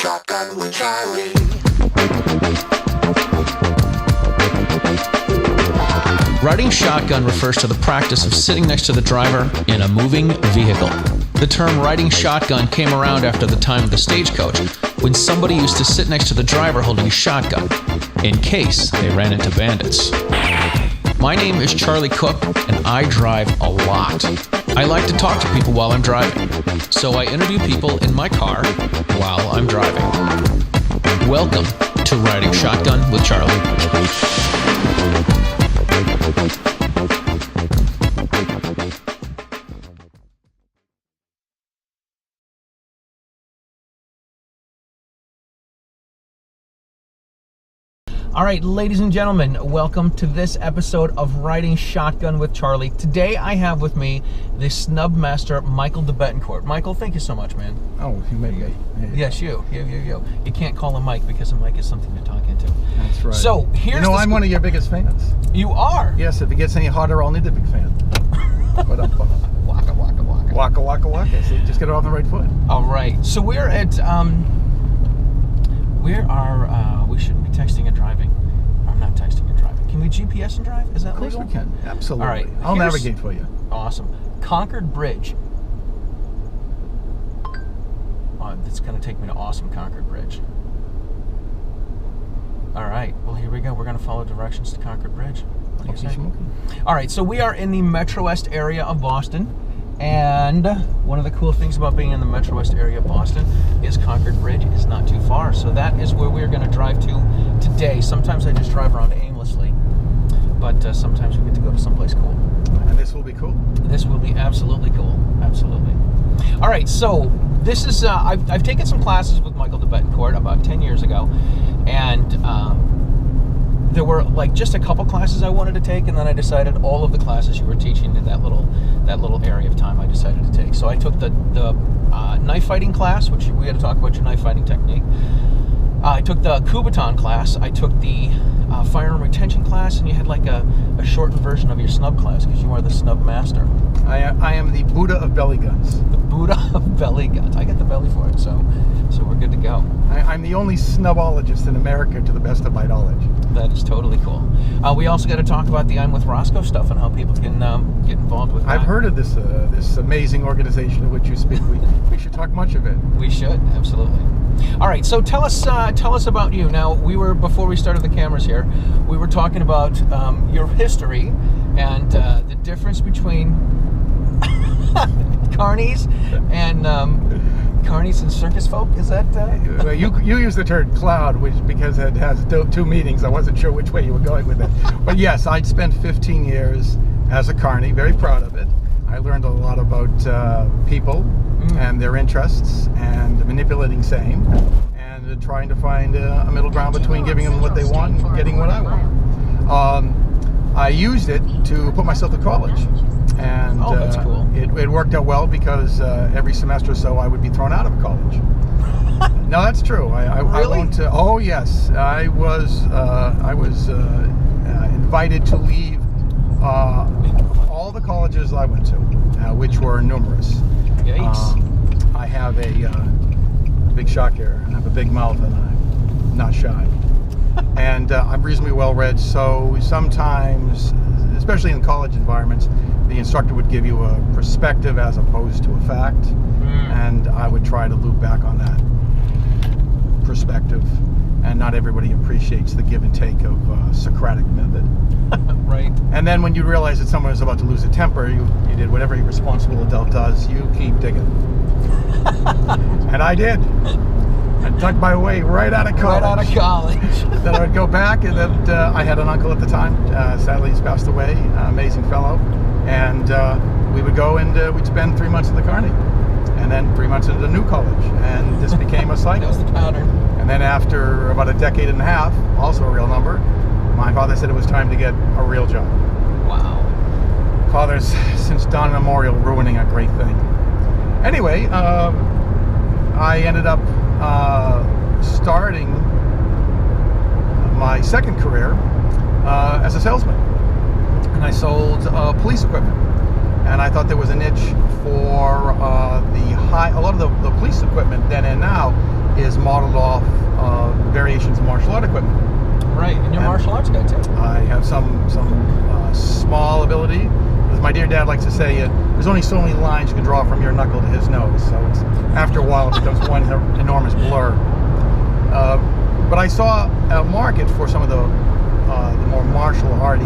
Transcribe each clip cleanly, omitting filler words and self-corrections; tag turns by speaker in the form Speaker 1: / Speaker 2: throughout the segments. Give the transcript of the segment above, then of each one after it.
Speaker 1: Shotgun with Charlie.
Speaker 2: Riding shotgun refers to the practice of sitting next to the driver in a moving vehicle. The term riding shotgun came around after the time of the stagecoach, when somebody used to sit next to the driver holding a shotgun, in case they ran into bandits. My name is Charlie Cook, and I drive a lot. I like to talk to people while I'm driving, so I interview people in my car while I'm driving. Welcome to Riding Shotgun with Charlie. All right, ladies and gentlemen, welcome to this episode of Riding Shotgun with Charlie. Today I have with me the Snub master, Michael de Bethencourt. Michael, thank you so much, man.
Speaker 3: Oh, you made me.
Speaker 2: Yes, you. You can't call him Mike because a mic is something to talk into.
Speaker 3: That's right.
Speaker 2: So here's
Speaker 3: I'm one of your biggest fans.
Speaker 2: You are?
Speaker 3: Yes, if it gets any hotter, I'll need a big fan.
Speaker 2: Waka, waka, waka.
Speaker 3: Waka, waka, waka. See, just get it off the right foot.
Speaker 2: All right. So we're at, we shouldn't be texting and driving. I'm not texting and driving. Can we GPS and drive? Is that legal?
Speaker 3: Of course we can. Absolutely.
Speaker 2: All right.
Speaker 3: I'll navigate for you.
Speaker 2: Awesome. Concord Bridge. It's going to take me to awesome Concord Bridge. All right. Well, here we go. We're going to follow directions to Concord Bridge. What do you say? All right. So we are in the Metro West area of Boston. And one of the cool things about being in the Metro West area of Boston is Concord Bridge is not too far. So that is where we're going to drive to today. Sometimes I just drive around aimlessly, but sometimes we get to go to someplace cool.
Speaker 3: And this will be cool?
Speaker 2: This will be absolutely cool. Absolutely. All right, so this is, I've taken some classes with Michael de Bethencourt about 10 years ago, and there were like just a couple classes I wanted to take, and then I decided all of the classes you were teaching in that little area of time I decided to take. So I took the knife fighting class, which we had to talk about your knife fighting technique. I took the Kubaton class. I took the firearm retention class, and you had like a shortened version of your Snub class because you are the Snub master.
Speaker 3: I am the Buddha of belly guns.
Speaker 2: The Buddha of belly guns. I got the belly for it, so we're good to go.
Speaker 3: I'm the only snubologist in America, to the best of my knowledge.
Speaker 2: That is totally cool. We also got to talk about the I'm with ROSCOE stuff and how people can get involved with that.
Speaker 3: I've heard of this amazing organization of which you speak. We should talk much of it.
Speaker 2: We should, absolutely. All right, so tell us about you. Now, before we started the cameras here, we were talking about your history and the difference between Carnies and Carnies and circus folk. Is that?
Speaker 3: Well, you use the term cloud, because it has two meanings. I wasn't sure which way you were going with it. But yes, I'd spent 15 years as a carny. Very proud of it. I learned a lot about people and their interests and manipulating same, and trying to find a middle ground between giving them what they want and getting what I want. I used it to put myself to college. And
Speaker 2: that's cool.
Speaker 3: It worked out well because every semester or so I would be thrown out of college. No, that's true.
Speaker 2: Really?
Speaker 3: I won't. Oh yes, I was invited to leave all the colleges I went to, which were numerous.
Speaker 2: Yikes!
Speaker 3: I have a big shock here. I have a big mouth, and I'm not shy. And I'm reasonably well read, so sometimes, especially in college environments, the instructor would give you a perspective as opposed to a fact, and I would try to loop back on that perspective. And not everybody appreciates the give and take of Socratic method.
Speaker 2: Right.
Speaker 3: And then when you realize that someone is about to lose a temper, you did what every responsible adult does. You keep digging. And I did. I dug my way right out of college.
Speaker 2: Right out of college.
Speaker 3: Then I would go back, and then I had an uncle at the time. Sadly, he's passed away. Amazing fellow. And we would go and we'd spend 3 months at the Carney, and then 3 months at a new college, and this became a cycle.
Speaker 2: That was the pattern.
Speaker 3: And then after about a decade and a half, also a real number, my father said it was time to get a real job.
Speaker 2: Wow.
Speaker 3: Father's, since dawn immemorial, ruining a great thing. Anyway, I ended up starting my second career as a salesman, and I sold police equipment. And I thought there was a niche for a lot of the police equipment then and now is modeled off variations of martial art equipment.
Speaker 2: Right, and you're a martial arts guy too.
Speaker 3: I have some small ability. As my dear dad likes to say, there's only so many lines you can draw from your knuckle to his nose. So it's, after a while, it becomes one enormous blur. But I saw a market for some of the more martial arty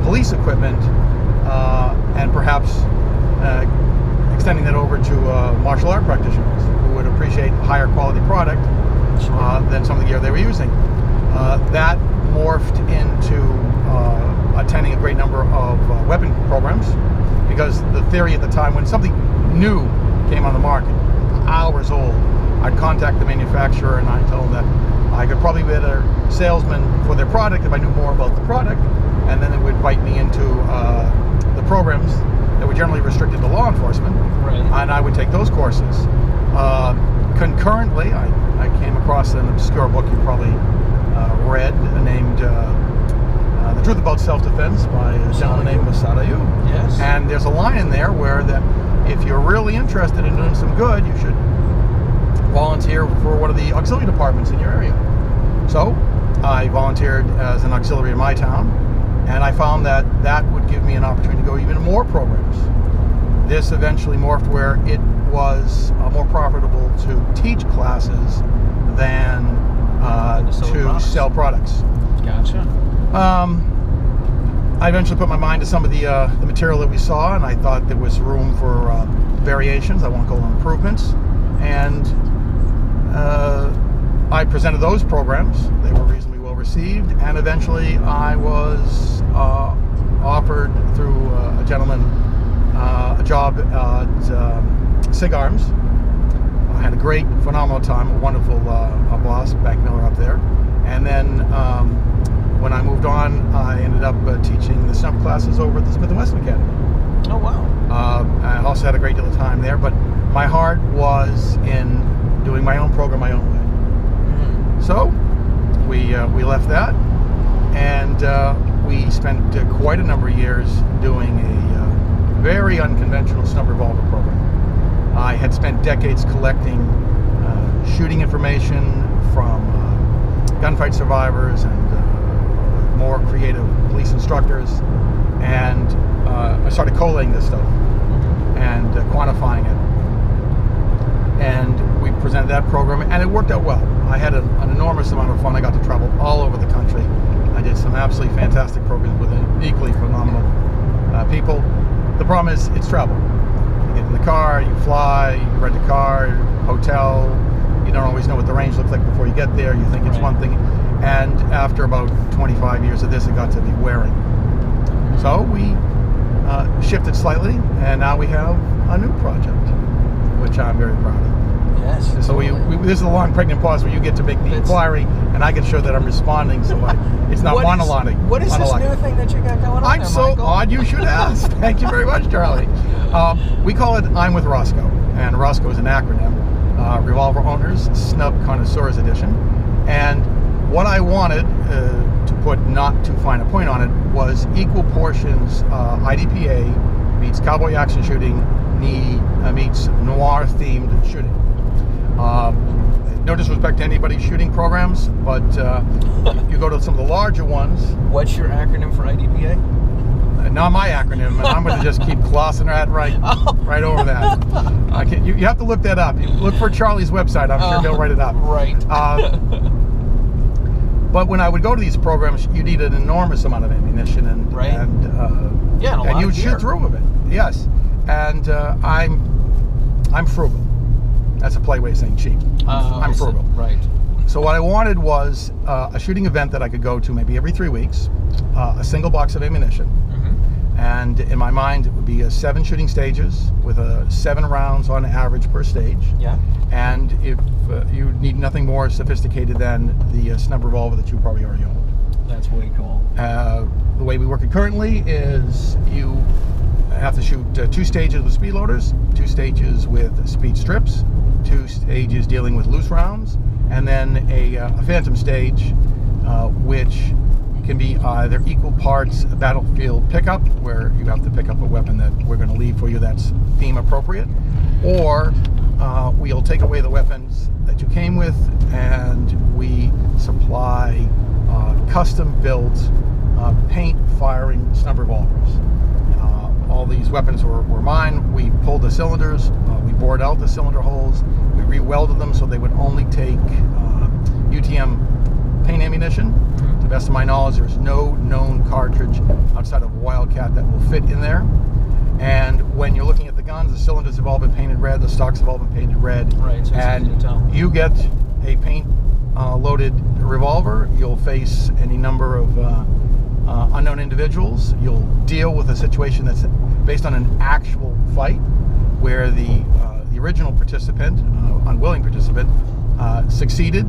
Speaker 3: police equipment, and perhaps extending that over to martial art practitioners who would appreciate higher quality product than some of the gear they were using. That morphed into attending a great number of weapon programs, because the theory at the time, when something new came on the market, hours old, I'd contact the manufacturer and I'd tell them that I could probably be a better salesman for their product if I knew more about the product, and then it would invite me into the programs that were generally restricted to law enforcement, and I would take those courses. Concurrently, I came across an obscure book you probably read named The Truth About Self-Defense by a gentleman named Masada Yu.
Speaker 2: Yes.
Speaker 3: And there's a line in there where that if you're really interested in doing some good, you should volunteer for one of the auxiliary departments in your area. So I volunteered as an auxiliary in my town, and I found that that would give me an opportunity to go even more programs. This eventually morphed where it was more profitable to teach classes than to sell products.
Speaker 2: Gotcha.
Speaker 3: I eventually put my mind to some of the material that we saw, and I thought there was room for variations. I won't call them improvements. And I presented those programs. They were reasonably well received, and eventually I was offered through a gentleman a job at SIG Arms. I had a great, phenomenal time, a wonderful boss, Bank Miller, up there. And then when I moved on, I ended up teaching the Snub classes over at the Smith & Wesson Academy.
Speaker 2: Oh, wow.
Speaker 3: I also had a great deal of time there, but my heart was in doing my own program my own way. Mm-hmm. So we left that, and we spent quite a number of years doing a very unconventional Snub revolver program. I had spent decades collecting shooting information from gunfight survivors and more creative police instructors, and I started collating this stuff and quantifying it, and we presented that program, and it worked out well. I had an enormous amount of fun. I got to travel all over the country. I did some absolutely fantastic programs with equally phenomenal people. The problem is it's travel. You get in the car, you fly, you rent a car, hotel. You don't always know what the range looks like before you get there. You think it's one thing, and after about 25 years of this, it got to be wearing. So we shifted slightly, and now we have a new project, which I'm very proud of.
Speaker 2: Yes.
Speaker 3: So this is a long pregnant pause where you get to make the inquiry, and I can show that I'm responding, so it's not monologuing.
Speaker 2: What is this new thing that you got going on
Speaker 3: I'm
Speaker 2: there,
Speaker 3: so
Speaker 2: Michael?
Speaker 3: odd you should ask. Thank you very much, Charlie. We call it I'm with ROSCOE, and ROSCOE is an acronym. Revolver Owners Snub Connoisseurs Edition. And what I wanted to put, not too fine a point on it, was equal portions IDPA meets cowboy action shooting meets noir themed shooting. No disrespect to anybody's shooting programs, but you go to some of the larger ones.
Speaker 2: What's your acronym for IDPA?
Speaker 3: Not my acronym, and I'm going to just keep glossing that right over that. You have to look that up. You look for Charlie's website. I'm sure he'll write it up.
Speaker 2: Right.
Speaker 3: But when I would go to these programs, you need an enormous amount of ammunition, and you would shoot through with it. Yes, and I'm frugal. That's a play way of saying cheap. I'm frugal.
Speaker 2: Right.
Speaker 3: So what I wanted was a shooting event that I could go to maybe every 3 weeks, a single box of ammunition, and in my mind it would be 7 shooting stages with 7 rounds on average per stage. Yeah. And if you need nothing more sophisticated than the Snub revolver that you probably already owned.
Speaker 2: That's way cool.
Speaker 3: The way we work it currently is you have to shoot 2 stages with speed loaders, 2 stages with speed strips, 2 stages dealing with loose rounds, and then a phantom stage, which can be either equal parts battlefield pickup, where you have to pick up a weapon that we're going to leave for you that's theme appropriate, or we'll take away the weapons that you came with, and we supply custom-built paint firing snub revolvers. All these weapons were mine. We pulled the cylinders, we bored out the cylinder holes, we re-welded them so they would only take UTM paint ammunition. To the best of my knowledge, there's no known cartridge outside of Wildcat that will fit in there. And when you're looking at the guns, the cylinders have all been painted red, the stocks have all been painted red.
Speaker 2: Right, so it's easy to tell.
Speaker 3: You get a paint loaded revolver, you'll face any number of unknown individuals. You'll deal with a situation that's based on an actual fight where the original participant, unwilling participant, succeeded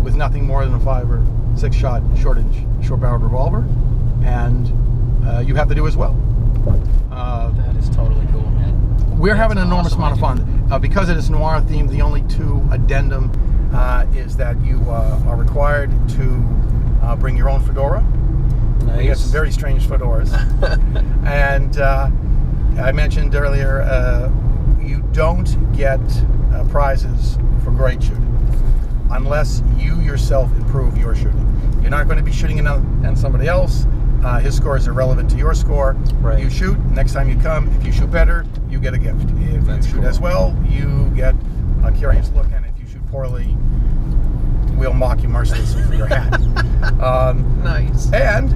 Speaker 3: with nothing more than a 5 or 6 shot short-barreled revolver, and you have to do as well.
Speaker 2: That is totally cool, man.
Speaker 3: We're having an enormous amount of fun. Because it is noir themed, the only 2 addendum is that you are required to bring your own fedora.
Speaker 2: Nice.
Speaker 3: We got some very strange fedoras. And I mentioned earlier, you don't get prizes for great shooting unless you yourself improve your shooting. You're not going to be shooting at somebody else. His score is irrelevant to your score.
Speaker 2: Right.
Speaker 3: You shoot, next time you come, if you shoot better, you get a gift. If you shoot as well, you get a curious look, and if you shoot poorly, we'll mock you mercilessly for your hat.
Speaker 2: Nice.
Speaker 3: And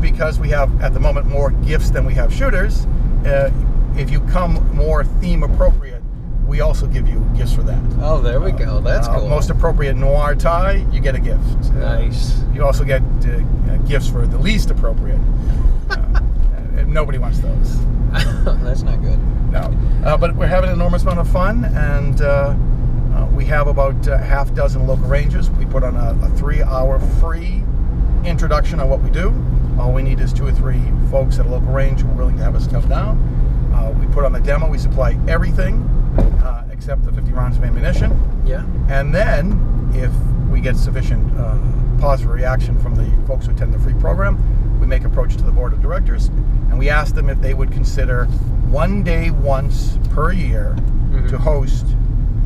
Speaker 3: because we have, at the moment, more gifts than we have shooters, if you come more theme appropriate, we also give you gifts for that.
Speaker 2: Oh, there we go. That's cool.
Speaker 3: Most appropriate noir tie, you get a gift.
Speaker 2: Nice.
Speaker 3: You also get gifts for the least appropriate. Nobody wants those.
Speaker 2: That's not good.
Speaker 3: No. But we're having an enormous amount of fun, and we have about half dozen local ranges. We put on a 3-hour free introduction on what we do. All we need is 2 or 3 folks at a local range who are willing to have us come down. We put on the demo. We supply everything except the 50 rounds of ammunition.
Speaker 2: Yeah.
Speaker 3: And then, if we get sufficient positive reaction from the folks who attend the free program, we make approach to the board of directors, and we ask them if they would consider one day once per year to host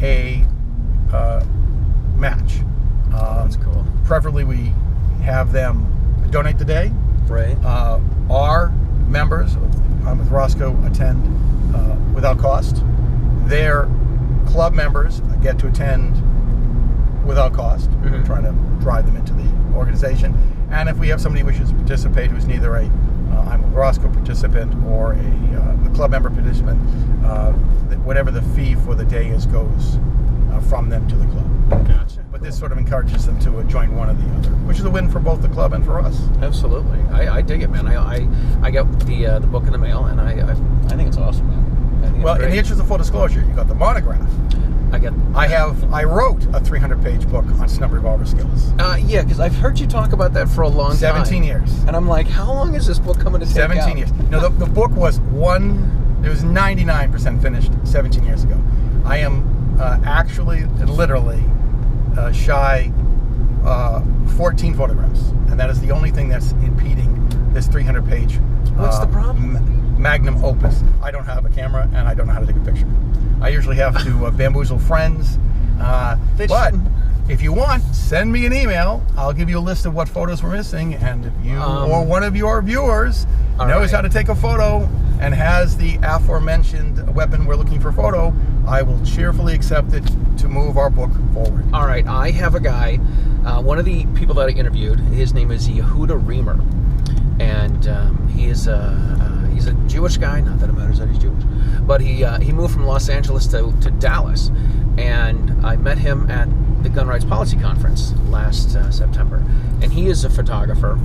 Speaker 3: a match.
Speaker 2: That's cool.
Speaker 3: Preferably we have them donate the day.
Speaker 2: Right.
Speaker 3: Our members with ROSCOE attend without cost. Their club members get to attend without cost. We're trying to drive them into the organization. And if we have somebody who wishes to participate who's neither a I'm a ROSCOE participant or a club member participant, whatever the fee for the day is goes from them to the club.
Speaker 2: Gotcha.
Speaker 3: But this sort of encourages them to join one or the other, which is a win for both the club and for us.
Speaker 2: Absolutely. I dig it, man. I got the book in the mail, and I think it's awesome, man.
Speaker 3: Well, in the interest of full disclosure, you got the monograph. I wrote a 300-page book on snub revolver skills.
Speaker 2: Yeah, because I've heard you talk about that for a long time.
Speaker 3: 17 years.
Speaker 2: And I'm like, how long is this book coming to take
Speaker 3: 17 years. No, the book was it was 99% finished 17 years ago. I am actually, literally, shy 14 photographs. And that is the only thing that's impeding this 300-page
Speaker 2: What's the problem?
Speaker 3: magnum opus. I don't have a camera, and I don't know how to take a picture. I usually have to bamboozle friends. But if you want, send me an email. I'll give you a list of what photos we're missing, and if you or one of your viewers knows how to take a photo and has the aforementioned weapon we're looking for photo, I will cheerfully accept it to move our book forward.
Speaker 2: All right, I have a guy, one of the people that I interviewed, his name is Yehuda Reamer, and he's a Jewish guy, not that it matters that he's Jewish, but he moved from Los Angeles to Dallas, and I met him at the Gun Rights Policy Conference last September, and he is a photographer.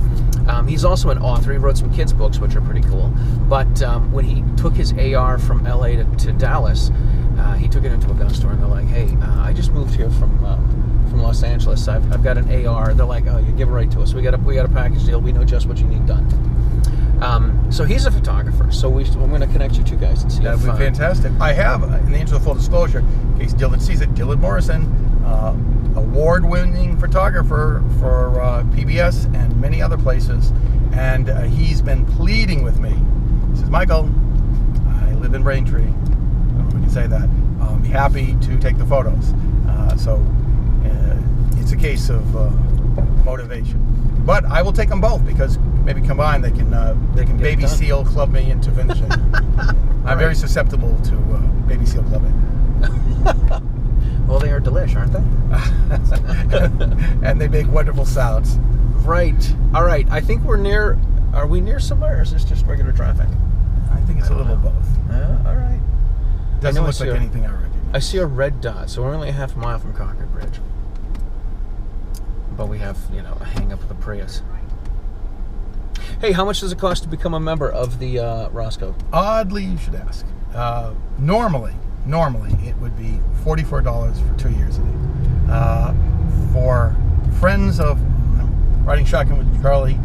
Speaker 2: He's also an author. He wrote some kids' books, which are pretty cool, but when he took his AR from LA to Dallas, he took it into a gun store, and they're like, hey, I just moved here from Los Angeles. I've got an AR. They're like, oh, you give it right to us. We got a package deal. We know just what you need done. So he's a photographer. So I'm going to connect you two guys and see.
Speaker 3: That would be fantastic. I have, in the interest of full disclosure, in case Dylan sees it, Dylan Morrison, award-winning photographer for PBS and many other places, and he's been pleading with me. He says, Michael, I live in Braintree. I don't know if we can say that. be happy to take the photos. So it's a case of motivation. But I will take them both, because maybe combined they can baby seal club me into finishing. I'm very susceptible to baby seal clubbing.
Speaker 2: Well, they are delish, aren't
Speaker 3: they? And they make wonderful sounds.
Speaker 2: Right. All right. I think we're near. Are we near somewhere, or is this just regular traffic?
Speaker 3: I think it's a little both.
Speaker 2: All right.
Speaker 3: Doesn't look like anything I recognize.
Speaker 2: I see a red dot, so we're only a half a mile from Concord Bridge. But we have, a hang up with the Prius. Hey, how much does it cost to become a member of the ROSCOE?
Speaker 3: Oddly, you should ask. Normally it would be $44 for 2 years. For friends of Riding Shotgun with Charlie,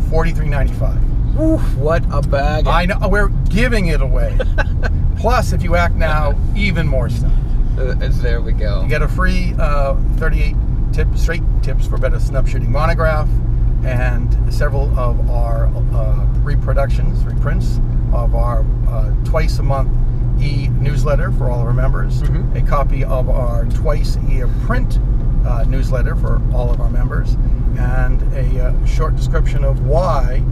Speaker 3: $43.95.
Speaker 2: Oof, what a bag.
Speaker 3: I know, we're giving it away. Plus, if you act now, even more stuff.
Speaker 2: There we go.
Speaker 3: You get a free 38 straight tips for better snub shooting monograph, and several of our reprints of our twice a month e-newsletter for all of our members, a copy of our twice a year print newsletter for all of our members, and a short description of why,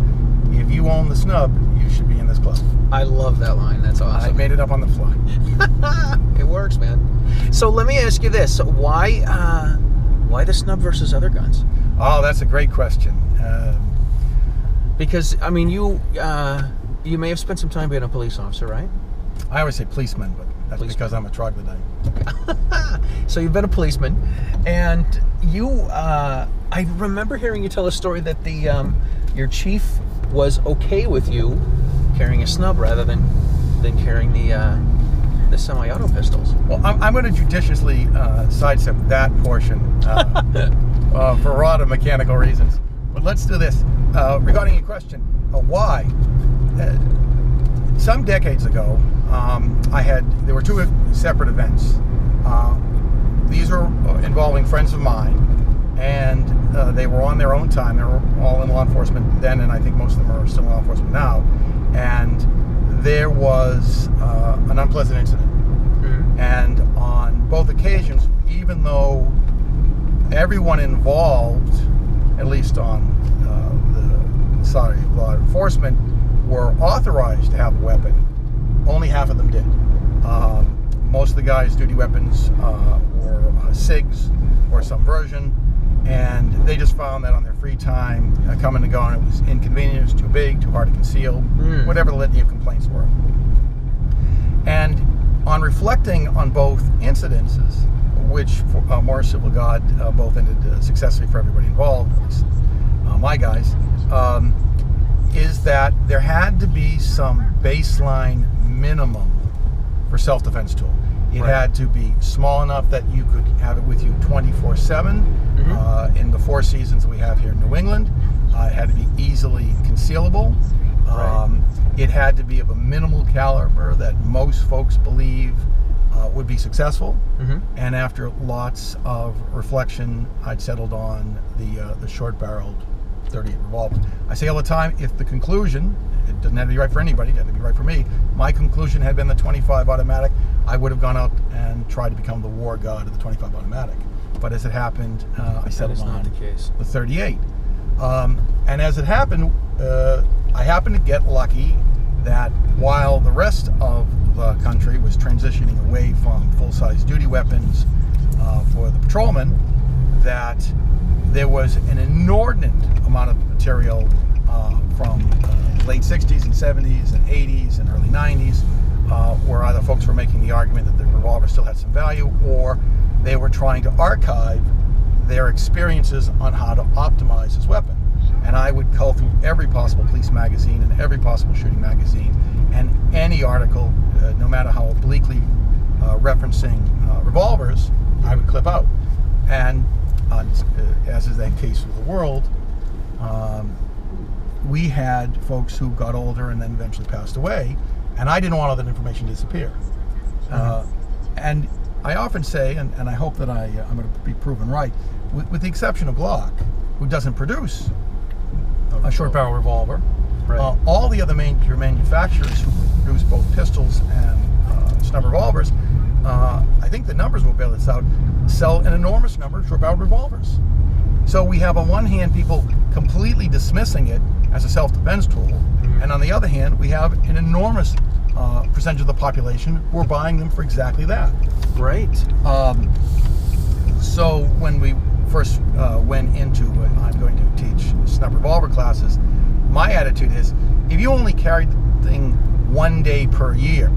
Speaker 3: if you own the Snub, you should be in this club.
Speaker 2: I love that line. That's awesome.
Speaker 3: I made it up on the fly.
Speaker 2: It works, man. So let me ask you this: why the Snub versus other guns?
Speaker 3: Oh, that's a great question.
Speaker 2: Because you may have spent some time being a police officer, right?
Speaker 3: I always say policeman, but that's because I'm a troglodyte.
Speaker 2: So you've been a policeman, and I remember hearing you tell a story that your chief was okay with you carrying a Snub rather than carrying the semi-auto pistols.
Speaker 3: Well, I'm going to judiciously sidestep that portion for a lot of mechanical reasons. But let's do this. Regarding your question, why? Some decades ago, there were two separate events. These were involving friends of mine, and they were on their own time. They were all in law enforcement then, and I think most of them are still in law enforcement now. And there was an unpleasant incident. And on both occasions, even though everyone involved, at least on the side of law enforcement, were authorized to have a weapon, only half of them did. Most of the guys' duty weapons were SIGs or some version, and they just found that on their free time, coming and going, it was inconvenient, it was too big, too hard to conceal, whatever the litany of complaints were. And on reflecting on both incidences, which for Morris Civil God both ended successfully for everybody involved, at least my guys, is that there had to be some baseline minimum for self-defense tool. It had to be small enough that you could have it with you 24/7. In the 4 seasons we have here in New England, it had to be easily concealable. It had to be of a minimal caliber that most folks believe would be successful. And after lots of reflection, I'd settled on the short-barreled 38 revolver. I say all the time, if the conclusion, it doesn't have to be right for anybody, it had to be right for me. My conclusion had been the 25 automatic. I would have gone out and tried to become the war god of the 25 automatic. But as it happened, I settled on the 38. And as it happened, I happened to get lucky that while the rest of the country was transitioning away from full-size duty weapons for the patrolmen, that there was an inordinate amount of material from late 60s and 70s and 80s and early 90s where either folks were making the argument that the revolver still had some value, or they were trying to archive their experiences on how to optimize this weapon. And I would cull through every possible police magazine and every possible shooting magazine, and any article, no matter how obliquely referencing revolvers, I would clip out. And as is the case with the world, we had folks who got older and then eventually passed away, and I didn't want all that information to disappear. And I often say, and I hope that I'm going to be proven right, with the exception of Glock, who doesn't produce a short barrel revolver, all the other major manufacturers who produce both pistols and snub revolvers I think the numbers will bear this out, sell an enormous number of short-barreled revolvers. So we have on one hand people completely dismissing it as a self-defense tool, and on the other hand we have an enormous percentage of the population who are buying them for exactly that.
Speaker 2: Right.
Speaker 3: So when we first went into it, I'm going to teach Snub revolver classes, my attitude is, if you only carry the thing one day per year,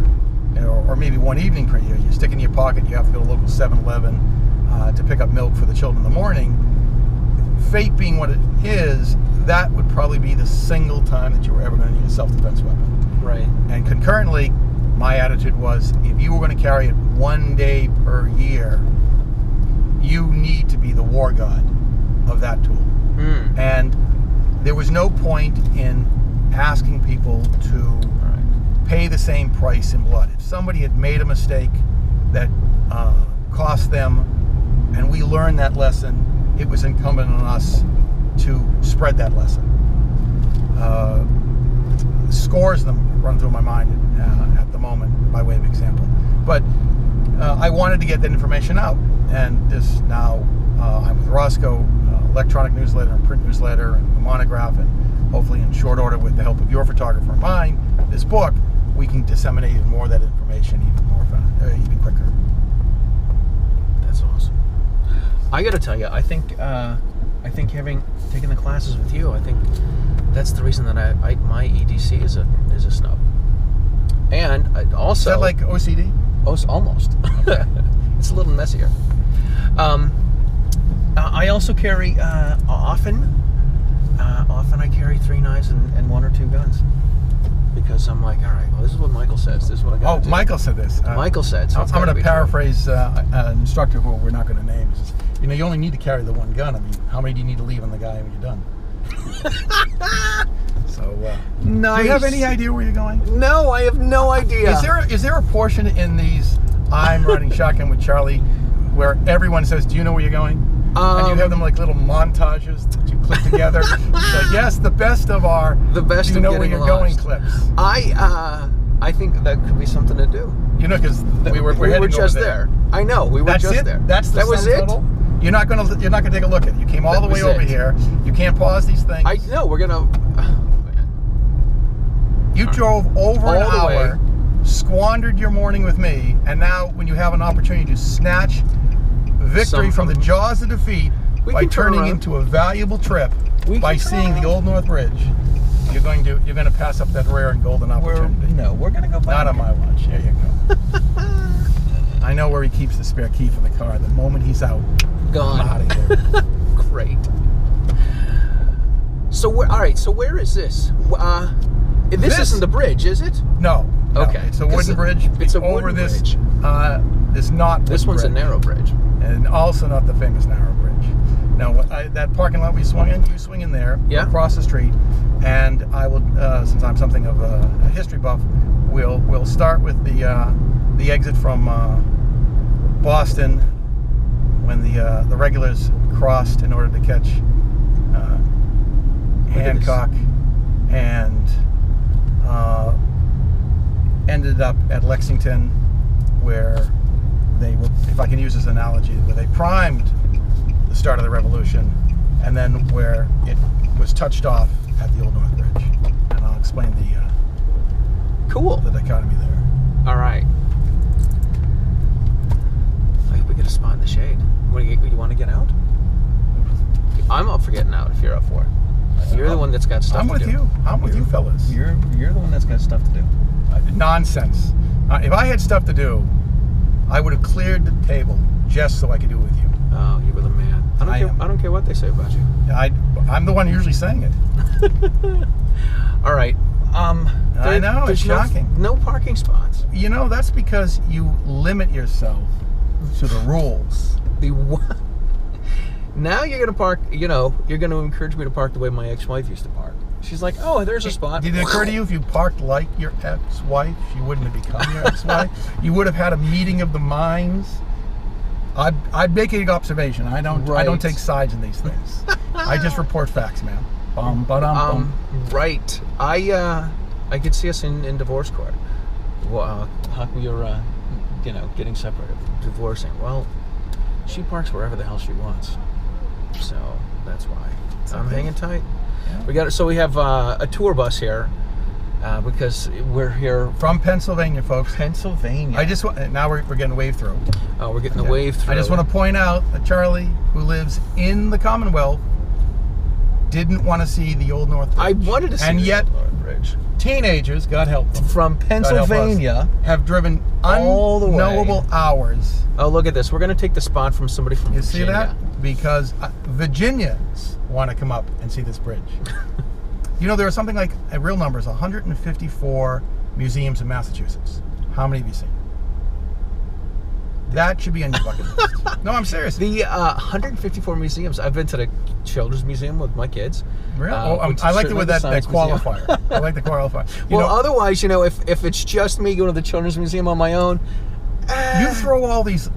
Speaker 3: or maybe one evening per year, you stick it in your pocket, you have to go to a local 7-Eleven to pick up milk for the children in the morning, fate being what it is, that would probably be the single time that you were ever going to need a self-defense weapon.
Speaker 2: Right.
Speaker 3: And concurrently, my attitude was, if you were going to carry it one day per year, you need to be the war god of that tool. And there was no point in asking people to pay the same price in blood. If somebody had made a mistake that cost them, and we learned that lesson, it was incumbent on us to spread that lesson. Scores of them run through my mind at the moment, by way of example. But I wanted to get that information out, and this now I'm with ROSCOE, electronic newsletter and print newsletter and a monograph, and hopefully in short order with the help of your photographer and mine, this book, we can disseminate even more of that information even quicker.
Speaker 2: That's awesome. I got to tell you, I think having taken the classes with you, I think that's the reason that my EDC is a snub. And I also,
Speaker 3: is that like OCD?
Speaker 2: Oh, almost. Okay. It's a little messier. I also carry often I carry 3 knives and 1 or 2 guns, because I'm like, all right, well, this is what Michael says. This is what I got to do.
Speaker 3: Michael said this.
Speaker 2: Michael said. So
Speaker 3: I'm going to paraphrase an instructor who we're not going to name. Says, you only need to carry the 1 gun. I mean, how many do you need to leave on the guy when you're done? So,
Speaker 2: nice.
Speaker 3: Do you have any idea where you're going?
Speaker 2: No, I have no idea.
Speaker 3: Is there a portion in these I'm riding shotgun with Charlie where everyone says, do you know where you're going? And you have them like little montages that you clip together. So yes, the best of our
Speaker 2: do you know where you're going
Speaker 3: clips.
Speaker 2: I think that could be something to do.
Speaker 3: Because we were
Speaker 2: just there. I know, we were just there.
Speaker 3: That was it. Total. You're not gonna take a look at it. You came all the way over here. You can't pause these things.
Speaker 2: I know, we're gonna.
Speaker 3: You drove over an hour, squandered your morning with me, and now when you have an opportunity to snatch victory from the jaws of defeat by turning into a valuable trip by seeing the Old North Bridge, you're going to pass up that rare and golden opportunity.
Speaker 2: We're going to go back.
Speaker 3: Not on my watch. There you go. I know where he keeps the spare key for the car. The moment he's out,
Speaker 2: gone.
Speaker 3: I'm out of here.
Speaker 2: Great. So where is this? This isn't the bridge, is it?
Speaker 3: No.
Speaker 2: Okay.
Speaker 3: It's a wooden bridge.
Speaker 2: It's a
Speaker 3: over
Speaker 2: wooden
Speaker 3: this.
Speaker 2: bridge. This one's a narrow bridge.
Speaker 3: And also not the famous narrow bridge. Now, that parking lot we swung in, you swing in there, across the street, and I will, since I'm something of a history buff, we'll start with the exit from Boston when the regulars crossed in order to catch Hancock, and ended up at Lexington, where they were, if I can use this analogy, where they primed the start of the Revolution, and then where it was touched off at the Old North Bridge. And I'll explain the dichotomy there.
Speaker 2: All right. I hope we get a spot in the shade. You want to get out? I'm up for getting out if you're up for it. You're the one that's got stuff to do.
Speaker 3: I'm with you fellas.
Speaker 2: You're the one that's got stuff to do.
Speaker 3: Nonsense. If I had stuff to do, I would have cleared the table just so I could do it with you.
Speaker 2: Oh, you were the man. I don't care what they say about you.
Speaker 3: I'm the one usually saying it.
Speaker 2: All right.
Speaker 3: I know, it's shocking.
Speaker 2: No parking spots.
Speaker 3: That's because you limit yourself to the rules.
Speaker 2: Now you're going to park, you're going to encourage me to park the way my ex-wife used to park. She's like, oh, there's a spot.
Speaker 3: Did it occur to you if you parked like your ex-wife, she wouldn't have become your ex-wife? You would have had a meeting of the minds? I'd make an observation. I don't take sides in these things. I just report facts, man.
Speaker 2: Right. I could see us in divorce court. Well, you're getting separated, divorcing. Well, she parks wherever the hell she wants. So that's why I'm hanging tight. Yeah. We got it. So we have a tour bus here because we're here
Speaker 3: from Pennsylvania, folks.
Speaker 2: Pennsylvania.
Speaker 3: Now we're getting wave through.
Speaker 2: Oh, we're getting the wave through.
Speaker 3: I just want to point out that Charlie, who lives in the Commonwealth, didn't want to see the Old North Bridge.
Speaker 2: I wanted to see
Speaker 3: the
Speaker 2: Old North Bridge.
Speaker 3: Teenagers, God help them,
Speaker 2: from Pennsylvania,
Speaker 3: have driven
Speaker 2: all the
Speaker 3: unknowable hours.
Speaker 2: Oh, look at this. We're going to take the spot from somebody from Virginia.
Speaker 3: You see that? Because Virginians want to come up and see this bridge. There are something like, real numbers, 154 museums in Massachusetts. How many have you seen? That should be on your bucket list. No, I'm serious.
Speaker 2: The 154 museums. I've been to the Children's Museum with my kids.
Speaker 3: Really? I like it with that qualifier. I like the qualifier.
Speaker 2: Otherwise, if it's just me going to the Children's Museum on my own,
Speaker 3: you throw all these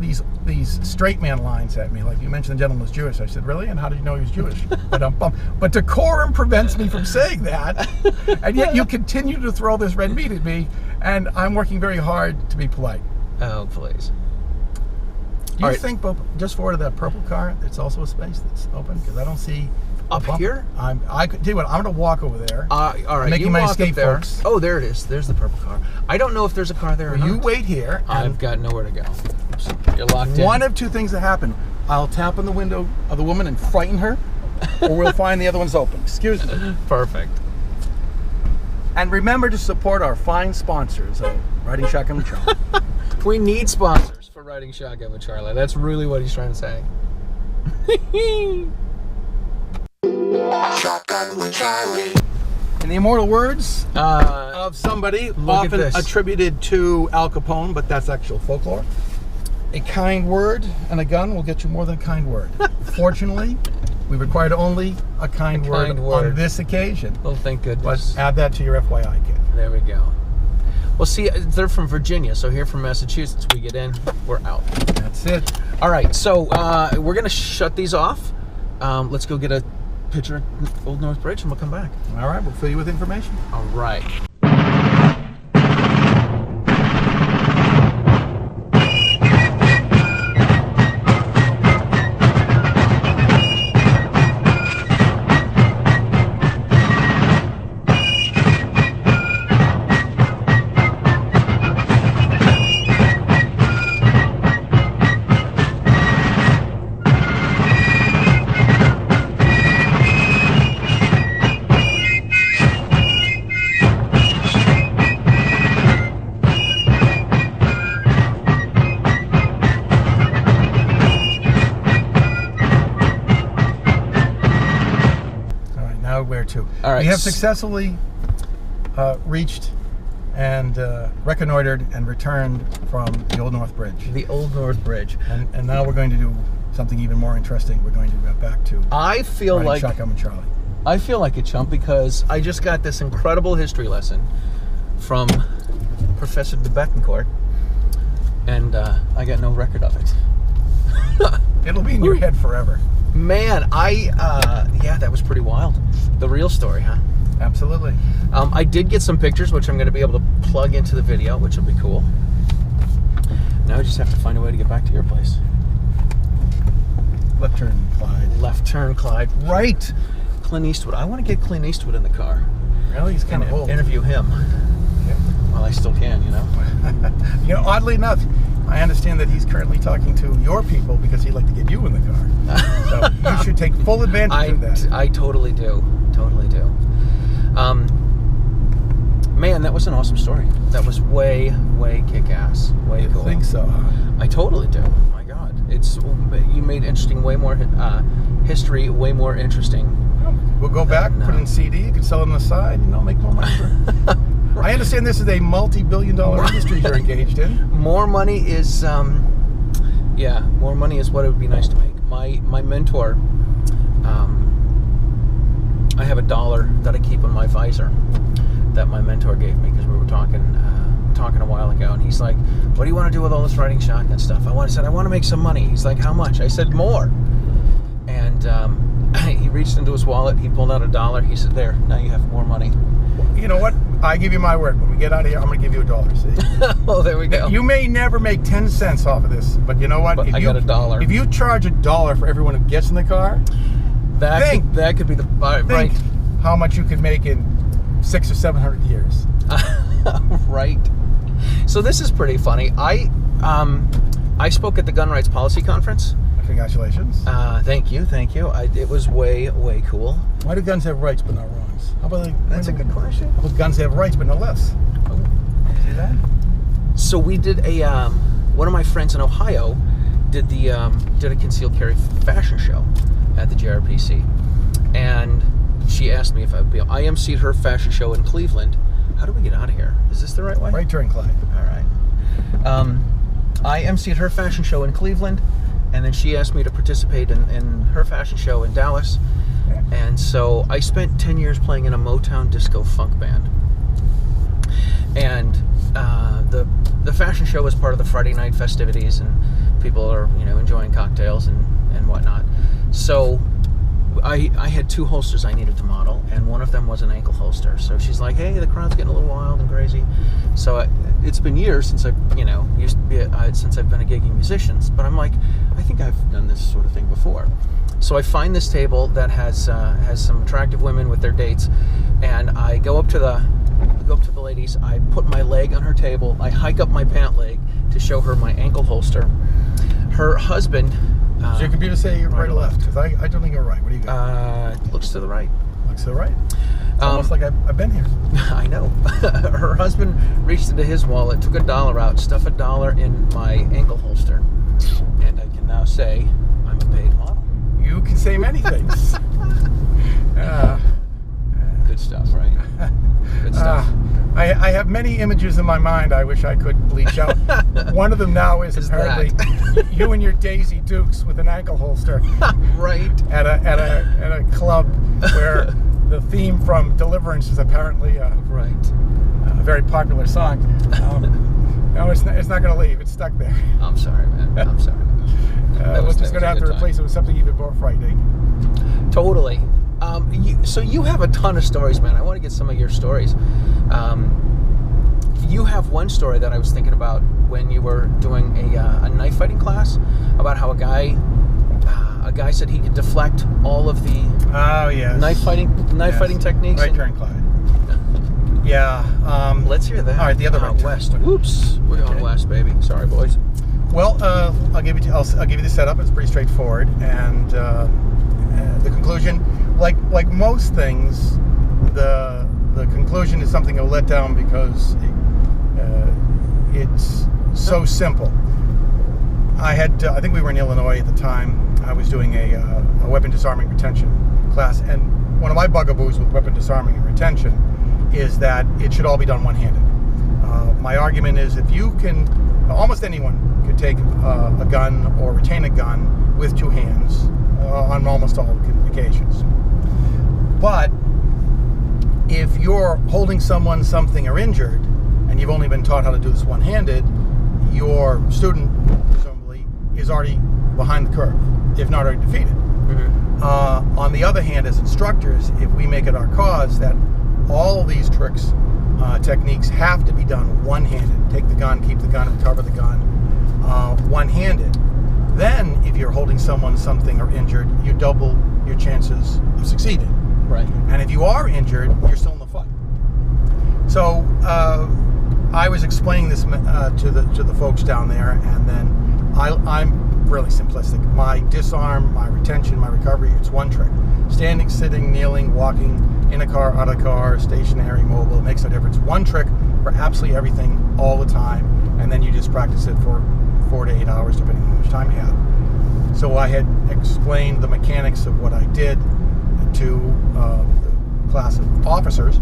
Speaker 3: straight man lines at me. Like you mentioned, the gentleman was Jewish. I said, really? And how did you know he was Jewish? But decorum prevents me from saying that, and yet you continue to throw this red meat at me, and I'm working very hard to be polite.
Speaker 2: Oh, please.
Speaker 3: Do you think, just forward to that purple car, it's also a space that's open? Because I don't see
Speaker 2: up here.
Speaker 3: I could tell you what. I'm going to walk over there.
Speaker 2: All right,
Speaker 3: making my escape,
Speaker 2: there.
Speaker 3: Folks.
Speaker 2: Oh, there it is. There's the purple car. I don't know if there's a car there.
Speaker 3: You wait here.
Speaker 2: I've got nowhere to go. You're locked in.
Speaker 3: One of two things that happen: I'll tap on the window of the woman and frighten her, or we'll find the other one's open. Excuse me.
Speaker 2: Perfect.
Speaker 3: And remember to support our fine sponsors, Riding Shotgun with Charlie.
Speaker 2: We need sponsors for Riding Shotgun with Charlie. That's really what he's trying to say.
Speaker 3: Shotgun with Charlie. In the immortal words of somebody often attributed to Al Capone, but that's actual folklore, a kind word and a gun will get you more than a kind word. Fortunately, we required only a kind word on this occasion.
Speaker 2: Well, thank goodness.
Speaker 3: But add that to your FYI kit.
Speaker 2: There we go. Well, see, they're from Virginia, so here from Massachusetts, we get in, we're out.
Speaker 3: That's it.
Speaker 2: All right, so we're going to shut these off. Let's go get a picture of Old North Bridge, and we'll come back.
Speaker 3: All right, we'll fill you with information.
Speaker 2: All right.
Speaker 3: All right. We have successfully reached and reconnoitered and returned from the Old North Bridge.
Speaker 2: The Old North Bridge.
Speaker 3: And now we're going to do something even more interesting. We're going to go back to Shotgun with Charlie.
Speaker 2: I feel like a chump because I just got this incredible history lesson from Professor Bethencourt, and I got no record of it.
Speaker 3: It'll be in your head forever.
Speaker 2: Man, yeah, that was pretty wild. The real story, huh?
Speaker 3: Absolutely.
Speaker 2: I did get some pictures, which I'm going to be able to plug into the video, which will be cool. Now I just have to find a way to get back to your place.
Speaker 3: Left turn, Clyde.
Speaker 2: Left turn, Clyde. Right. Clint Eastwood. I want to get Clint Eastwood in the car.
Speaker 3: Really? He's kind of old.
Speaker 2: Interview him.
Speaker 3: Yeah.
Speaker 2: Well, I still can, you know.
Speaker 3: Oddly enough, I understand that he's currently talking to your people because he'd like to get you in the car. So you should take full advantage of that.
Speaker 2: I totally do. Totally do. Man, that was an awesome story. That was way kick-ass. Way cool.
Speaker 3: I think so, huh?
Speaker 2: I totally do. My God. You made way more history way more interesting.
Speaker 3: We'll go back, put it in CD, you can sell it on the side, make more money for it. Right. I understand this is a multi-billion-dollar industry you're engaged in.
Speaker 2: More money is, more money is what it would be nice to make. My mentor, I have $1 that I keep in my visor that my mentor gave me because we were talking a while ago, and he's like, "What do you want to do with all this riding shotgun stuff?" I said, "I want to make some money." He's like, "How much?" I said, "More." And he reached into his wallet, he pulled out $1. He said, "There, now you have more money."
Speaker 3: You know what? I give you my word. When we get out of here, I'm going to give you $1. See?
Speaker 2: Oh, there we go.
Speaker 3: You may never make 10 cents off of this, but you know what?
Speaker 2: But I got $1.
Speaker 3: If you charge $1 for everyone who gets in the car,
Speaker 2: that could be the right.
Speaker 3: How much you could make in 600 or 700 years.
Speaker 2: Right. So this is pretty funny. I spoke at the Gun Rights Policy Conference.
Speaker 3: Congratulations.
Speaker 2: Thank you. It was way cool.
Speaker 3: Why do guns have rights but not wrongs? How about
Speaker 2: That's a good question.
Speaker 3: How about guns have rights but no lefts?
Speaker 2: Oh.
Speaker 3: See that?
Speaker 2: So we did a one of my friends in Ohio did a concealed carry fashion show at the JRPC, and she asked me if I would be. I emceed her fashion show in Cleveland. How do we get out of here? Is this the right way?
Speaker 3: Right turn, Clyde.
Speaker 2: All right. I emceed her fashion show in Cleveland, and then she asked me to participate in her fashion show in Dallas.
Speaker 3: Yeah.
Speaker 2: And so I spent 10 years playing in a Motown disco funk band. And the fashion show was part of the Friday night festivities, and people are enjoying cocktails and whatnot. So I had 2 holsters I needed to model, and one of them was an ankle holster. So she's like, "Hey, the crowd's getting a little wild and crazy." So it's been years since I've since I've been a gigging musician, but I'm like, I think I've done this sort of thing before. So I find this table that has some attractive women with their dates, and I go up to the ladies. I put my leg on her table. I hike up my pant leg to show her my ankle holster. Her husband.
Speaker 3: Does your computer say right or left? Because I don't think you're right. What do you got?
Speaker 2: Looks to the right.
Speaker 3: Looks to the right. It's almost like I've been here.
Speaker 2: I know. Her husband reached into his wallet, took $1 out, stuffed $1 in my ankle holster, and I can now say I'm a paid model.
Speaker 3: You can say many things.
Speaker 2: Good stuff, right? Good stuff.
Speaker 3: I have many images in my mind I wish I could bleach out. One of them now is apparently you and your Daisy Dukes with an ankle holster.
Speaker 2: Right.
Speaker 3: At a club where the theme from Deliverance is apparently a very popular song. No, it's not going to leave. It's stuck there.
Speaker 2: I'm sorry, man. I'm sorry.
Speaker 3: We're just going to have to replace it with something even more frightening.
Speaker 2: Totally. So you have a ton of stories, man. I want to get some of your stories. You have one story that I was thinking about when you were doing a knife fighting class about how a guy said he could deflect all of the knife fighting techniques.
Speaker 3: Right turn, Clyde. Yeah.
Speaker 2: Let's hear that.
Speaker 3: All right, the other right
Speaker 2: west.
Speaker 3: turn.
Speaker 2: Oops, we're going west, baby. Sorry, boys.
Speaker 3: Well, I'll give you the setup. It's pretty straightforward, and the conclusion, like most things, the conclusion is something of a letdown because it's so simple. I think we were in Illinois at the time. I was doing a weapon disarming retention class, and one of my bugaboos with weapon disarming and retention is that it should all be done one-handed. My argument is if you can, almost anyone could take a gun or retain a gun with 2 hands on almost all occasions. But if you're holding someone, something, or injured, and you've only been taught how to do this one-handed, your student, presumably, is already behind the curve, if not already defeated. Mm-hmm. On the other hand, as instructors, if we make it our cause that all of these tricks, techniques have to be done one-handed, take the gun, keep the gun, recover the gun, one-handed, then if you're holding someone, something, or injured, you double your chances of succeeding.
Speaker 2: Right.
Speaker 3: And if you are injured, you're still in the fight. So I was explaining this to the folks down there, and then I'm really simplistic. My disarm, my retention, my recovery, it's one trick. Standing, sitting, kneeling, walking, in a car, out of a car, stationary, mobile, it makes no difference. One trick for absolutely everything, all the time, and then you just practice it for 4 to 8 hours, depending on how much time you have. So I had explained the mechanics of what I did to the class of officers,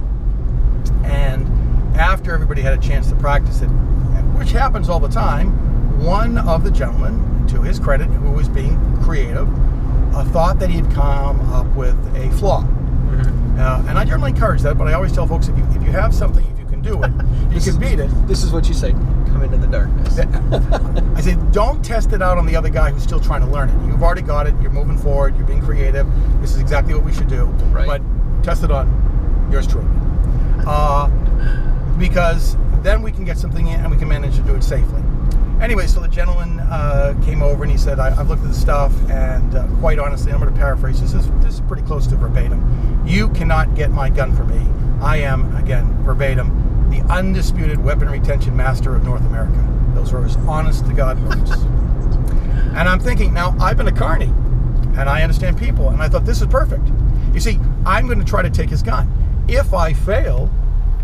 Speaker 3: and after everybody had a chance to practice it, which happens all the time, one of the gentlemen, to his credit, who was being creative, thought that he'd come up with a flaw. Mm-hmm. And I generally encourage that, but I always tell folks, if you have something, if you can do it, you can beat it.
Speaker 2: This is what you say, come into the darkness.
Speaker 3: I say, don't test it out on the other guy who's still trying to learn it. You've already got it, you're moving forward, you're being creative, this is exactly what we should do,
Speaker 2: right.
Speaker 3: But test it on yours truly. because then we can get something in and we can manage to do it safely. Anyway, so the gentleman came over and he said, I've looked at the stuff, and quite honestly, I'm going to paraphrase, this is pretty close to verbatim. You cannot get my gun for me. I am, again, verbatim, the undisputed weapon retention master of North America. Those were his honest to God words. And I'm thinking, now, I've been a carny, and I understand people, and I thought, this is perfect. You see, I'm going to try to take his gun. If I fail,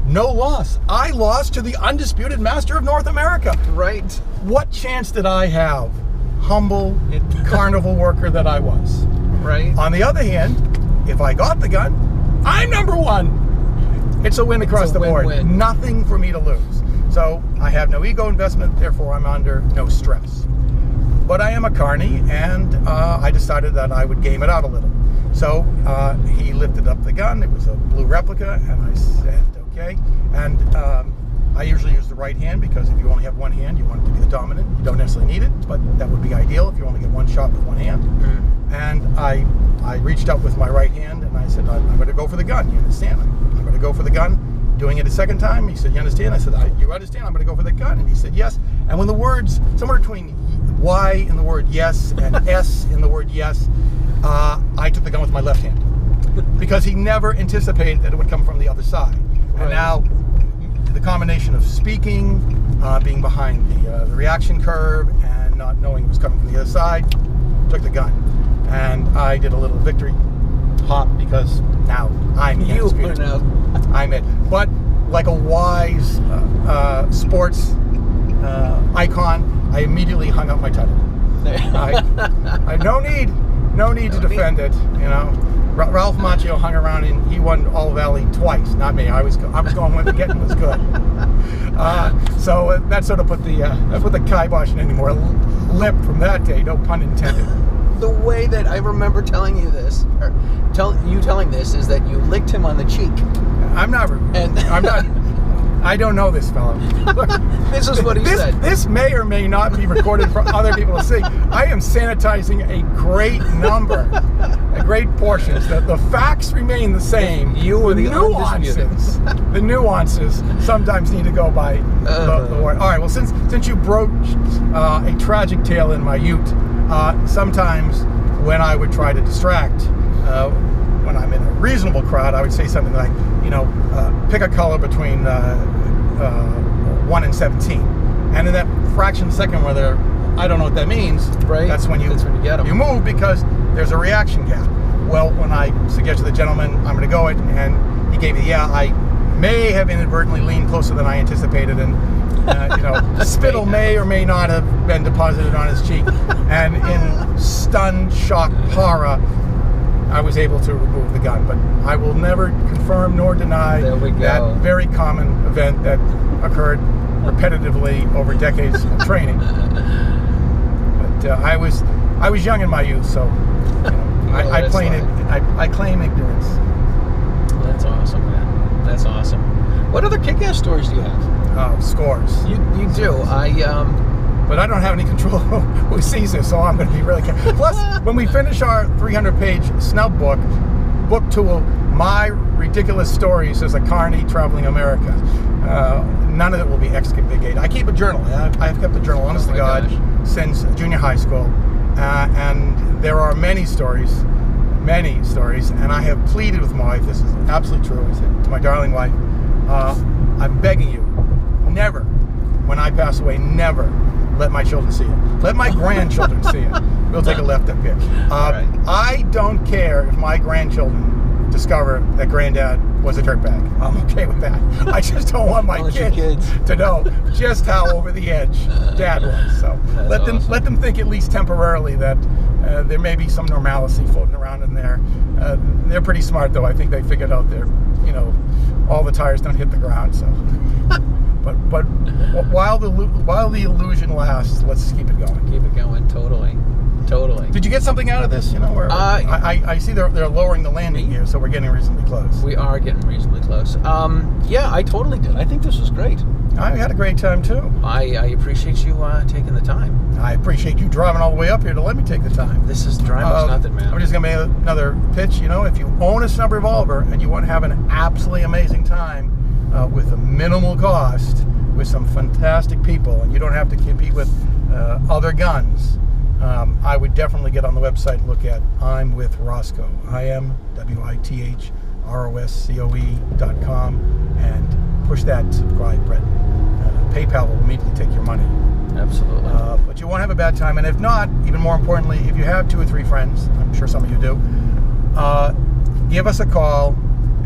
Speaker 3: no loss. I lost to the undisputed master of North America.
Speaker 2: Right.
Speaker 3: What chance did I have? Humble carnival worker that I was.
Speaker 2: Right.
Speaker 3: On the other hand, if I got the gun, I'm number one. It's a win across the board.
Speaker 2: Win-win.
Speaker 3: Nothing for me to lose. So I have no ego investment, therefore I'm under no stress. But I am a carny, and I decided that I would game it out a little. So he lifted up the gun. It was a blue replica, and I said, okay. And I usually use the right hand, because if you only have one hand, you want it to be the dominant. You don't necessarily need it, but that would be ideal if you only get one shot with one hand. Mm-hmm. And I reached up with my right hand, and I said, I'm going to go for the gun. You understand? I'm going to go for the gun. Doing it a second time, he said, you understand? I said, you understand? I'm going to go for the gun. And he said, yes. And when the words, somewhere between Y in the word yes and S in the word yes, I took the gun with my left hand, because he never anticipated that it would come from the other side. Right. And now, the combination of speaking, being behind the reaction curve, and not knowing it was coming from the other side, took the gun. And I did a little victory hop, because now I'm undisputed. I'm it. But like a wise sports icon, I immediately hung up my title. I no need to defend it. You know, Ralph Macchio hung around and he won All Valley twice. Not me. I was going when the getting was good. So that sort of put the kibosh in any more lip from that day. No pun intended.
Speaker 2: The way that I remember telling you this, or telling this, is that you licked him on the cheek.
Speaker 3: I'm not. I don't know this fellow. Look,
Speaker 2: this is what he said.
Speaker 3: This may or may not be recorded for other people to see. I am sanitizing a great number, a great portions. The facts remain the same.
Speaker 2: You were the
Speaker 3: nuances. The nuances sometimes need to go by the word. All right. Well, since you broached a tragic tale in my youth, sometimes when I would try to distract, when I'm in a reasonable crowd, I would say something like, pick a color between 1 and 17. And in that fraction of a second where I don't know what that means,
Speaker 2: right.
Speaker 3: That's when you
Speaker 2: get 'em.
Speaker 3: You move, because there's a reaction gap. Well, when I suggested to the gentleman, I'm going to go it, and he gave me, I may have inadvertently leaned closer than I anticipated, and spittle may or may not have been deposited on his cheek. And in stunned, shock, horror, I was able to remove the gun. But I will never confirm nor deny that very common event that occurred repetitively over decades of training. But I was young in my youth, so I claim ignorance.
Speaker 2: That's awesome, man. That's awesome. What other kick-ass stories do you have?
Speaker 3: Scores.
Speaker 2: You do.
Speaker 3: But I don't have any control who sees this, so I'm going to be really careful. Plus, when we finish our 300-page Snub book 2, my ridiculous stories as a carny traveling America, none of it will be excavated. I keep a journal. I've kept a journal, honest to God, since junior high school. And there are many stories, and I have pleaded with my wife, this is absolutely true, I said to my darling wife, I'm begging you, never, when I pass away, never let my children see it. Let my grandchildren see it. We'll take a left up here. Right. I don't care if my grandchildren discover that granddad was a dirtbag. I'm okay with that. I just don't want my kids to know just how over the edge dad was. So let them think, at least temporarily, that there may be some normalcy floating around in there. They're pretty smart, though. I think they figured out all the tires don't hit the ground. So. But while the illusion lasts, let's keep it going.
Speaker 2: Keep it going, totally.
Speaker 3: Did you get something out of this? I see they're lowering the landing gear, so we're getting reasonably close.
Speaker 2: We are getting reasonably close. Yeah, I totally did. I think this was great.
Speaker 3: I had a great time too.
Speaker 2: I appreciate you taking the time.
Speaker 3: I appreciate you driving all the way up here to let me take the time.
Speaker 2: This is driving's nothing, man.
Speaker 3: I'm just gonna make another pitch. If you own a Snub revolver and you want to have an absolutely amazing time, with a minimal cost with some fantastic people, and you don't have to compete with other guns, I would definitely get on the website and look at I'm with ROSCOE. IMWITHROSCOE.com and push that subscribe button. PayPal will immediately take your money.
Speaker 2: Absolutely.
Speaker 3: But you won't have a bad time, and if not, even more importantly, if you have 2 or 3 friends, I'm sure some of you do, give us a call,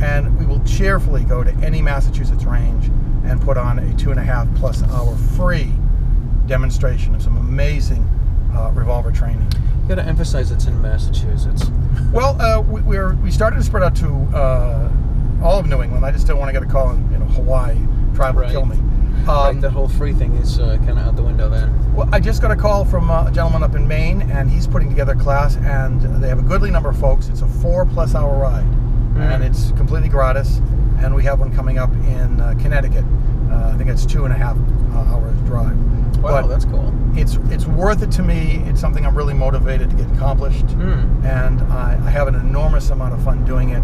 Speaker 3: and we will cheerfully go to any Massachusetts range and put on a 2.5+ hour free demonstration of some amazing revolver training.
Speaker 2: You got to emphasize it's in Massachusetts.
Speaker 3: Well, we started to spread out to all of New England. I just don't want to get a call in Hawaii. Tribe will kill me.
Speaker 2: Right, the whole free thing is kind of out the window then.
Speaker 3: Well, I just got a call from a gentleman up in Maine, and he's putting together a class, and they have a goodly number of folks. It's a 4+ hour ride, and it's completely gratis. And we have one coming up in Connecticut. I think it's 2.5 hours drive.
Speaker 2: Wow,
Speaker 3: but
Speaker 2: that's cool.
Speaker 3: It's worth it to me. It's something I'm really motivated to get accomplished, and I have an enormous amount of fun doing it.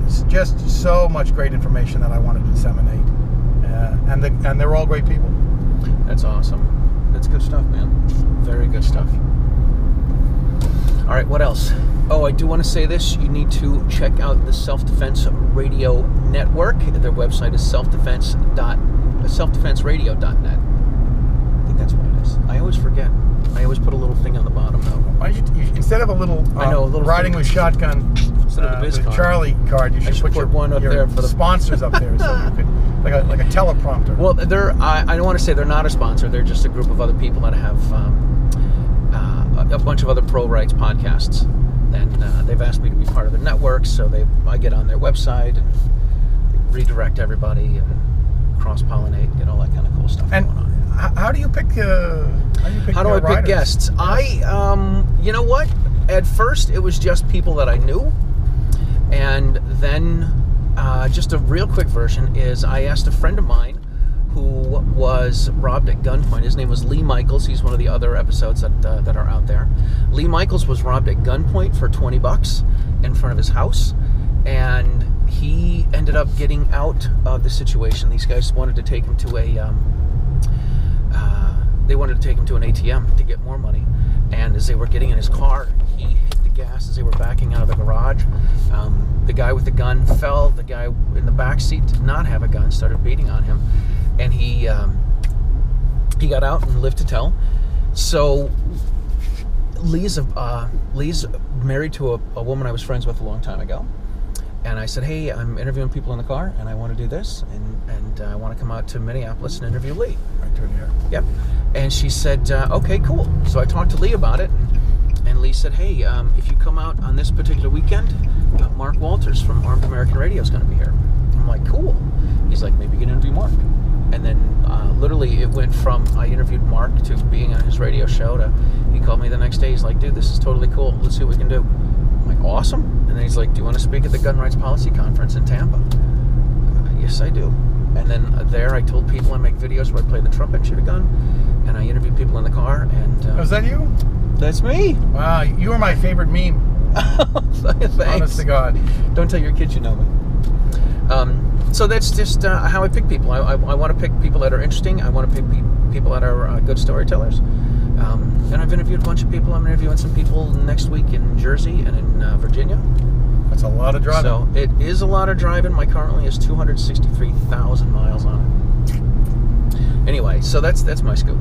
Speaker 3: It's just so much great information that I want to disseminate, and they're all great people.
Speaker 2: That's awesome. That's good stuff, man. Very good stuff. All right, what else? Oh, I do want to say this. You need to check out the Self-Defense Radio Network. Their website is selfdefenseradio.net. I think that's what it is. I always forget. I always put a little thing on the bottom, though.
Speaker 3: Why don't you, instead of a little, riding with shotgun
Speaker 2: instead of the biz card.
Speaker 3: Charlie card, you should put
Speaker 2: one up
Speaker 3: your
Speaker 2: there for the
Speaker 3: sponsors up there, so you could like a teleprompter.
Speaker 2: Well, I don't want to say they're not a sponsor. They're just a group of other people that have a bunch of other pro rights podcasts, and they've asked me to be part of their network. So I get on their website and redirect everybody and cross-pollinate, get all that kind of cool stuff going on.
Speaker 3: How do you pick? How do
Speaker 2: I pick guests? Yes. You know what? At first, it was just people that I knew, and then just a real quick version is I asked a friend of mine who was robbed at gunpoint. His name was Lee Michaels. He's one of the other episodes that are out there. Lee Michaels was robbed at gunpoint for $20 in front of his house, and he ended up getting out of the situation. These guys wanted to take him to they wanted to take him to an ATM to get more money, and as they were getting in his car, he hit the gas as they were backing out of the garage. The guy with the gun fell. The guy in the back seat did not have a gun, started beating on him, and he got out and lived to tell. So Lee's married to a woman I was friends with a long time ago. And I said, hey, I'm interviewing people in the car, and I want to do this, and I want to come out to Minneapolis and interview Lee.
Speaker 3: Right through here.
Speaker 2: Yep. And she said, okay, cool. So I talked to Lee about it, and Lee said, hey, if you come out on this particular weekend, Mark Walters from Armed American Radio is going to be here. I'm like, cool. He's like, maybe you can interview Mark. And then literally it went from I interviewed Mark to being on his radio show to he called me the next day. He's like, dude, this is totally cool. Let's see what we can do. I'm like, awesome. And then he's like, do you want to speak at the Gun Rights Policy Conference in Tampa? Yes, I do. And then there I told people I make videos where I play the trumpet and shoot a gun. And I interview people in the car. And
Speaker 3: was that you?
Speaker 2: That's me.
Speaker 3: Wow, you were my favorite meme.
Speaker 2: Thanks.
Speaker 3: Honest to God.
Speaker 2: Don't tell your kids you know me. So that's just how I pick people. I want to pick people that are interesting. I want to pick people that are good storytellers. And I've interviewed a bunch of people. I'm interviewing some people next week in Jersey and in Virginia.
Speaker 3: That's a lot of driving.
Speaker 2: So it is a lot of driving. My car only has 263,000 miles on it. Anyway, so that's my scoop.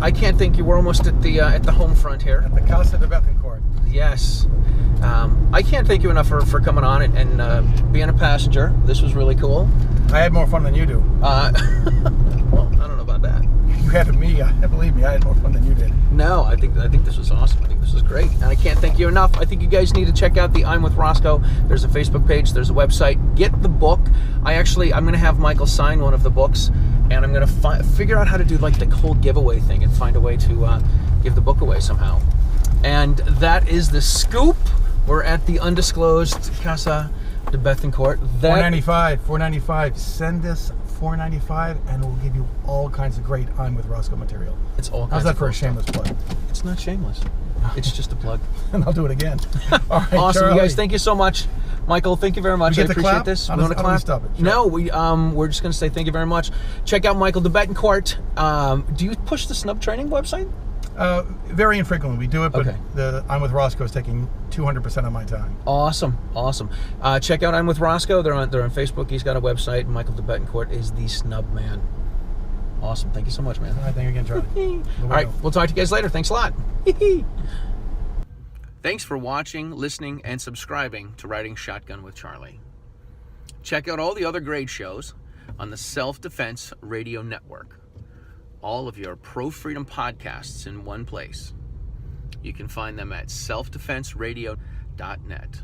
Speaker 2: I can't thank you. We're almost at the home front here.
Speaker 3: At the Casa de Bethencourt.
Speaker 2: Yes. I can't thank you enough for coming on and being a passenger. This was really cool.
Speaker 3: I had more fun than you do.
Speaker 2: Well, I don't know about that.
Speaker 3: You had me. Believe me, I had more fun than you did.
Speaker 2: No, I think this was awesome. I think this was great, and I can't thank you enough. I think you guys need to check out the I'm with ROSCOE. There's a Facebook page. There's a website. Get the book. I'm going to have Michael sign one of the books, and I'm going to figure out how to do like the whole giveaway thing and find a way to give the book away somehow. And that is the scoop. We're at the undisclosed Casa de Bethencourt.
Speaker 3: $4.95. Send us $4.95, and we'll give you all kinds of great I'm with ROSCOE material.
Speaker 2: It's all kinds
Speaker 3: How's that
Speaker 2: of
Speaker 3: for a
Speaker 2: stuff.
Speaker 3: shameless plug?
Speaker 2: It's not shameless. It's just a plug.
Speaker 3: And I'll do it again. All right,
Speaker 2: Awesome,
Speaker 3: Charlie.
Speaker 2: you guys. Thank you so much. Michael, thank you very much.
Speaker 3: We
Speaker 2: I
Speaker 3: get to
Speaker 2: appreciate
Speaker 3: clap?
Speaker 2: this.
Speaker 3: How
Speaker 2: We
Speaker 3: does-
Speaker 2: want to
Speaker 3: how do we
Speaker 2: clap?
Speaker 3: stop it? Sure.
Speaker 2: No, we're just going to say thank you very much. Check out Michael de Bethencourt. Do you push the Snub training website?
Speaker 3: Very infrequently we do it, but
Speaker 2: Okay.
Speaker 3: I'm with ROSCOE is taking 200% of my time.
Speaker 2: Awesome. Check out I'm with Roscoe. They're on Facebook. He's got a website. Michael de Bethencourt is the Snub man. Awesome. Thank you so much, man.
Speaker 3: All right, thank you again, Charlie.
Speaker 2: All right, we'll talk to you guys later. Thanks a lot. Thanks for watching, listening, and subscribing to Riding Shotgun with Charlie. Check out all the other great shows on the Self-Defense Radio Network. All of your pro-freedom podcasts in one place. You can find them at selfdefenseradio.net.